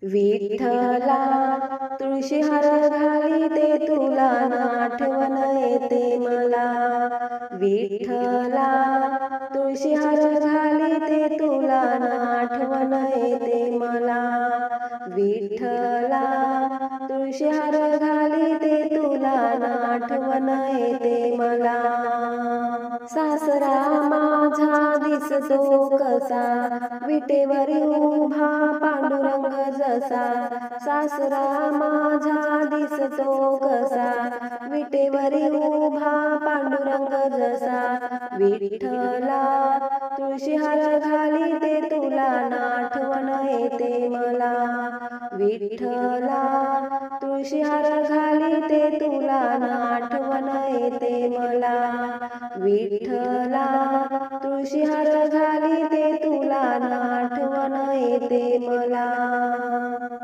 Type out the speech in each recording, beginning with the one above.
विठ्ठला तुळशी हार घालीते तुला आठवण येते मला। विठ्ठला तुळशी हार घालीते तुला आठवण येते मला। विठ्ठला तुळशी हार घालीते तुला आठवण येते मला। सासरा माझा दिसतो कसा विटेवरी उभा पांडुरंग जसा। सासरा माझा दिसतो कसा विटेवरी उभा पांडुरंग जसा। विठ्ठला तुळशी हार घालीते तुला आठवण येते मला। विठ्ठला तुळशी हार घालीते तुला आठवण येते मला। विठ्ठला तुळशी हार घालीते तुला आठवण येते मला।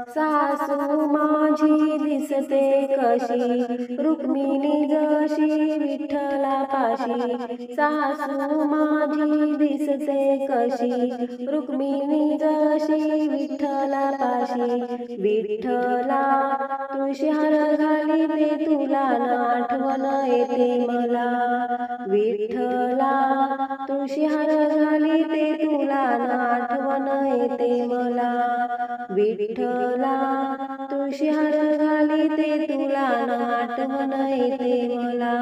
सासू माझी दिसते कशी रुक्मिणी जशी विठ्ठलापाशी। सासू माझी दिसते कशी रुक्मिणी जशी विठ्ठलापाशी। विठ्ठला तुळशी हार घालीते तुला आठवण येते मला। विठ्ठला तुळशी हार घालीते तुला आठवण येते मला। विठ्ठला तुळशी हार घालीते तुला आठवण येते मला।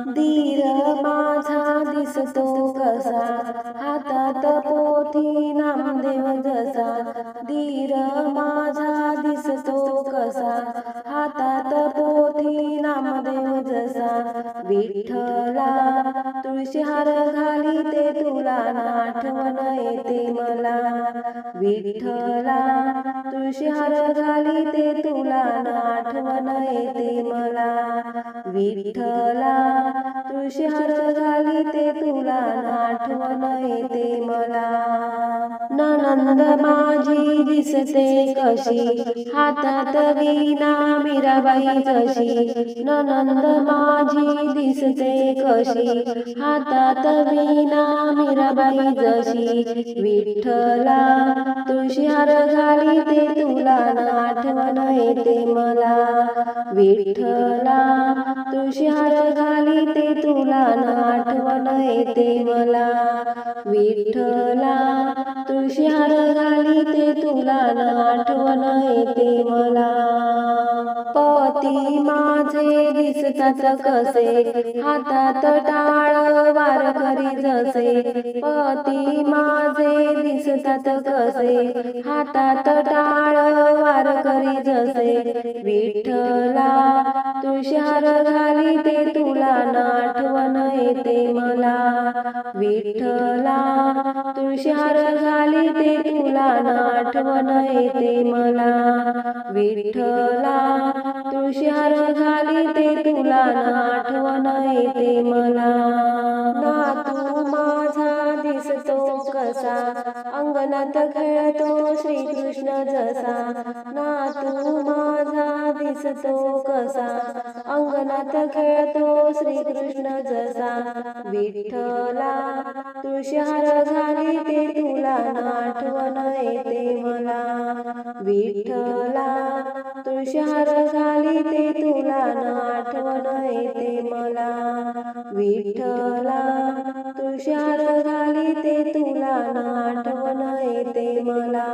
धीर माझा दिसतो कसा हातात पोथी नामदेव जसा। धीर माझा दिसतो कसा हातात पोथी नामदेव जसा। विठ्ठला तुळशी हार घालीते तुला आठवण येते मला। विठ्ठला तुळशी हार घालीते तुला आठवण येते मला। विठ्ठला तुळशी हार घालीते तुला आठवण येते मला। नणंद माझी दिसते कशी हातात वीणा मीराबाई जशी। नणंद माझी दिसते कशी हातात वीणा मीराबाई जशी। विठ्ठला तुळशी हार घालीते तुला आठवण येते मला। विठ्ठला तुळशी हार घालीते तुला आठवण येते मला। विठ्ठला तुळशी हार घालीते तुला आठवण येते मला। पती माझे दिसतात कसे हातात टाळ वारकरी जसे। पती माझे दिसतात कसे हातात टाळ वारकरी जसे। विठ्ठला तुळशी हार घालीते तुला आठवण येते मला। विठ्ठला तुळशी हार घालीते तुला आठवण येते मला। विठ्ठला तुळशी हार घालीते तुला आठवण येते मला। नातू माझा दिसतो कसा अंगणात खेळतो श्रीकृष्ण जसा। नातू माझा दिसतो कसा अंगणात खेळतो श्रीकृष्ण जसा। विठ्ठला तुळशी हार घालीते तुला आठवण येते मला। विठ्ठला तुळशी हार घालीते तुला आठवण येते मला। विठ्ठला तुळशी हार घालीते तुला आठवण येते मला।